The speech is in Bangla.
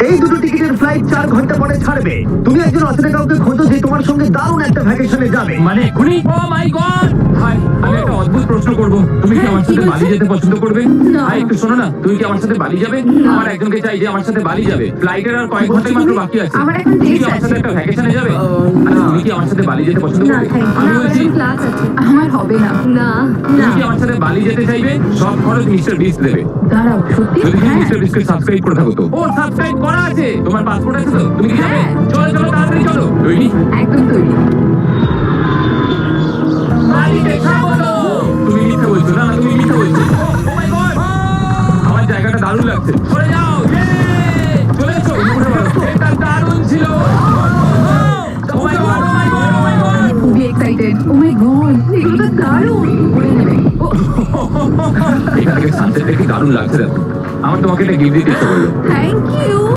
এই দুটো টিকিটের ফ্লাইট 4 ঘন্টা পরে ছাড়বে। তুমি একজন অচেনা কাউকে খোঁজো যে তোমার সঙ্গে দারুণ একটা ভ্যাকেশনে যাবে। মানে এক্ষুনি? ও মাই গড! হাই, আমি একটা অদ্ভুত প্রশ্ন করব। তুমি কি আমার সাথে বালি যেতে পছন্দ করবে? না। হাই, একটু শোনো না, তুমি কি আমার সাথে বালি যাবে? না। আমার একজনকে চাই যে আমার সাথে বালি যাবে। ফ্লাইটের আর কয়েক ঘন্টাই মাত্র বাকি আছে। আমার এখন তুমি কি ডেট আমার সাথে আছে। একটা ভ্যাকেশনে যাবে? আচ্ছা, তুমি কি আমার সাথে বালি যেতে পছন্দ না, করবে? thank you. আমি না, বলছি, ক্লাস আছে। আমার হবে না। না, তুমি না। কি আমার সাথে বালি যেতে চাইবে? সব খরচ মিস্টার বিস দেবে। দাঁড়াও, সত্যি? যদি তুমি হ্যাঁ। মিস্টার বিসকে সাবস্ক্রাইব করে থাকো তো। ও, সাবস্ক্রাইব করা আছে। তোমার পাসপোর্ট আছে তো? তুমি কি যাবে? হ্যাঁ। চলো চলো, তাড়াতাড়ি চলো। তৈরি? একদম তৈরি। বালিতে যাবো তো। তুমি মিথ্যে বলছো। না, তুমি মিথ্যে বলছো। Oh my God! আমার জায়গাটা দারুণ লাগছে। সরে যাও। চলে এসো। এটা দারুণ ছিল। Oh my God, oh my God, oh my God! খুবই এক্সাইটেড। ও মাই গড, এগুলো তো দারুণ। করে নেবে। ও, এখান থেকে সানসেট দেখে দারুণ লাগছে দেখো। আমার তোমাকে একটা গিফট দিতে ইচ্ছে করলো। Thank you.